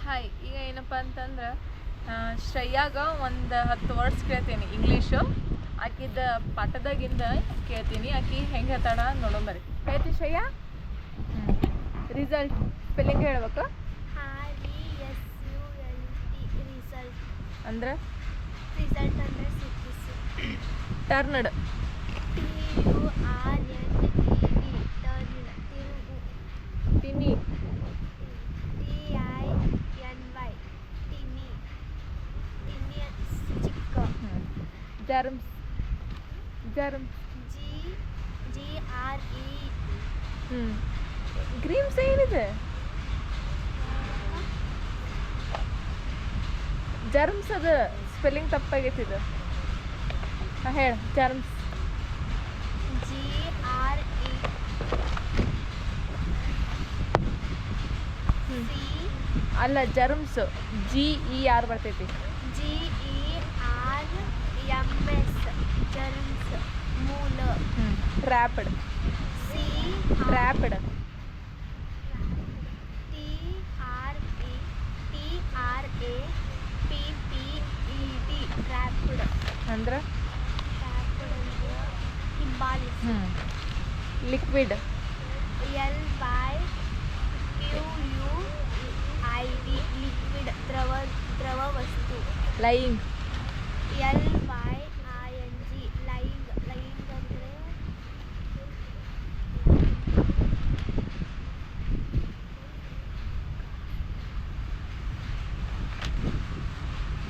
Hi. ಈಗ ಏನಪ್ಪ ಅಂತಂದ್ರೆ ಶ್ರೇಯಾಗ ಒಂದು 10 ವರ್ಡ್ಸ್ ಕೇಳ್ತೀನಿ ಇಂಗ್ಲೀಷು. ಆಕಿದ ಪಾಠದಾಗಿಂದ ಕೇಳ್ತೀನಿ. ಆಕಿ ಹೆಂಗೆ ಹೇಳ್ತಾಳ ನೋಡೋಂಬರಿ. ಹೇಳ್ತಿ ಶ್ರೇಯಾ? ರಿಸಲ್ಟ್ ಸ್ಪೆಲ್ಲಿಂಗ್ ಹೇಳ್ಬೇಕು. ರಿಸಲ್ಟ್ ಅಂದ್ರೆ ರಿಸಲ್ಟ್ ಅಂದರೆ ಸಿಕ್ಕಿಸು. ಟರ್ನ್ಡ್ TURNED ತಿನಿ TINY ಚಿಕ್ಕ. ಜರ್ಮ್ಸ್ GRE ಗ್ರೀಮ್ಸ್ ಏನಿದೆ? ಜರ್ಮ್ಸ್ ಅದು ಸ್ಪೆಲ್ಲಿಂಗ್ ತಪ್ಪಾಗೈತಿ ಇದು. ಹಾಂ ಹೇಳು. ಜರ್ಮ್ಸ್ GRE ಅಲ್ಲ, ಜರ್ಮ್ಸ್ GER ಬರ್ತೈತಿ. GERMS ಜರ್ಮ್ಸ್ ಮೂಲ. ಟ್ರ್ಯಾಪ್ಡ್ ಟ್ರ್ಯಾಪ್ಡ್ TRAPPED ಟ್ರ್ಯಾಪ್ಡ್ ಅಂದ್ರೆ ಹಿಂಬಾಲಿಸು. ಲಿಕ್ವಿಡ್ LYQUID ಲಿಕ್ವಿಡ್ ದ್ರವ ವಸ್ತು. ಲೈಯಿಂಗ್ LYING ಲೈಯಿಂಗ್ ಅಂದರೆ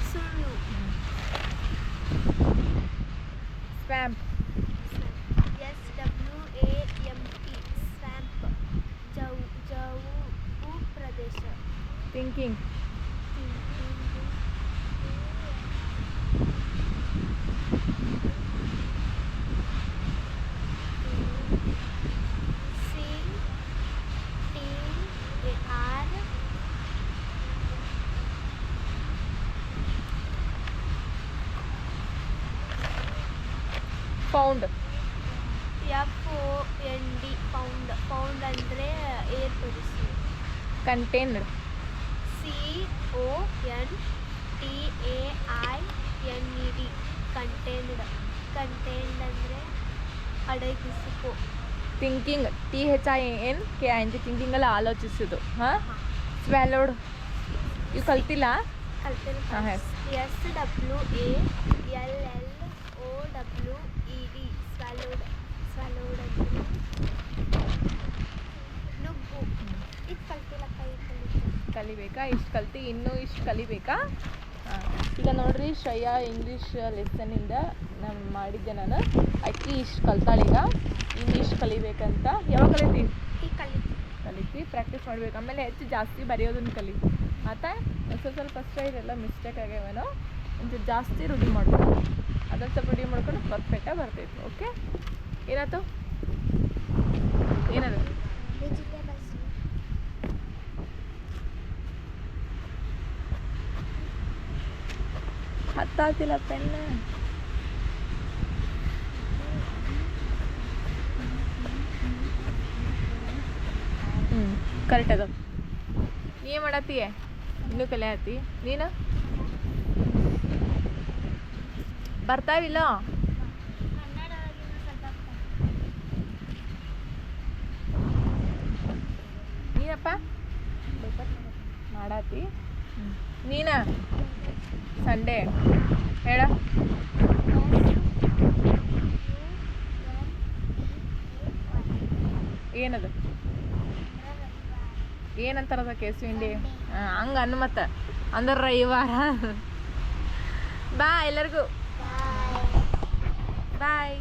ಸುಳ್ಳು. ಸ್ವ್ಯಾಂಪ್ SWAMP ಸ್ವ್ಯಾಂಪ್ ಜೌಗು ಪ್ರದೇಶ. Thinking pound FOND pound. Pound ಅಂದರೆ ಏರ್ಪಡಿಸು. ಕಂಟೇನ್ಡ್ CONTAINED ಕಂಟೇನ್ಡ್. ಕಂಟೇನ್ಡ್ ಅಂದರೆ ಅಡಗಿಸಿಕೊ. ಥಿಂಕಿಂಗ್ THINKING ಥಿಂಕಿಂಗ್ ಅಲ್ಲ, ಆಲೋಚಿಸೋದು. ಹಾಂ. ಸ್ವ್ಯಾಲೋಡ್ ಇವು ಕಲ್ತಿಲ್ಲ. ಕಲ್ತಿಲ್ಲ. ಹಾಂ ಹೇಳಿ. SWALLOWED ಸ್ವ್ಯಾಲೋಡ್. ಸ್ವ್ಯಾಲೋಡ್ ಅಂದರೆ ನುಗ್ಗು. ಇದು ಕಲ್ತಿಲ್ಲ. ಕಲಿಬೇಕಾ? ಇಷ್ಟು ಕಲ್ತಿ ಇನ್ನೂ ಇಷ್ಟು ಕಲಿಬೇಕಾ? ಹಾಂ. ಈಗ ನೋಡ್ರಿ, ಶ್ರೇಯಾ ಇಂಗ್ಲೀಷ್ ಲೆಸನ್ನಿಂದ ನಾನು ಮಾಡಿದ್ದೆ. ನಾನು ಅಕ್ಕಿ ಇಷ್ಟು ಕಲ್ತಾಳೀಗ. ಇನ್ನು ಇಷ್ಟು ಕಲಿಬೇಕಂತ. ಯಾವಾಗ ಕಲಿತೀವಿ? ಕಲಿತಿ ಪ್ರಾಕ್ಟೀಸ್ ಮಾಡ್ಬೇಕು. ಆಮೇಲೆ ಹೆಚ್ಚು ಜಾಸ್ತಿ ಬರೆಯೋದನ್ನು ಕಲಿ. ಆಯ್ತಾ? ಸ್ವಲ್ಪ ಅಷ್ಟೇ ಇದೆಲ್ಲ ಮಿಸ್ಟೇಕ್ ಆಗ್ಯಾವೇನೋ. ಒಂದು ಜಾಸ್ತಿ ರೂಢಿ ಮಾಡ್ಬೇಕು. ಅದನ್ನು ಸ್ವಲ್ಪ ರೂಢಿ ಮಾಡ್ಕೊಂಡು ಪರ್ಫೆಕ್ಟಾಗಿ ಬರ್ತೈತಿ. ಓಕೆ? ಏನಾಯ್ತು? ಏನದು? ವೆಜಿಟೇಬಲ್ಸ್. ಹತ್ತಾಗ್ತಿಲ್ಲ ಪೆನ್ನ. ಕರೆಕ್ಟ್ ಅದ. ನೀ ಮಾಡತ್ತೀಯ? ಇನ್ನೂ ಕಲಿಯತ್ತಿ ನೀನು? ಬರ್ತಾವಿಲ್ಲ? ನೀನಪ್ಪ ಮಾಡತ್ತಿ? ನೀನ ಸಂಡೇ ಹೇಳ. ಏನದು? ಏನಂತಾರದ ಕೇಸು ಹಿಂಡಿ? ಹಂಗೆ ಅನ್ನು ಮತ್ತೆ ಅಂದ್ರೆ ರವಿವಾರ. ಬಾಯ್ ಎಲ್ಲರಿಗೂ. ಬಾಯ್.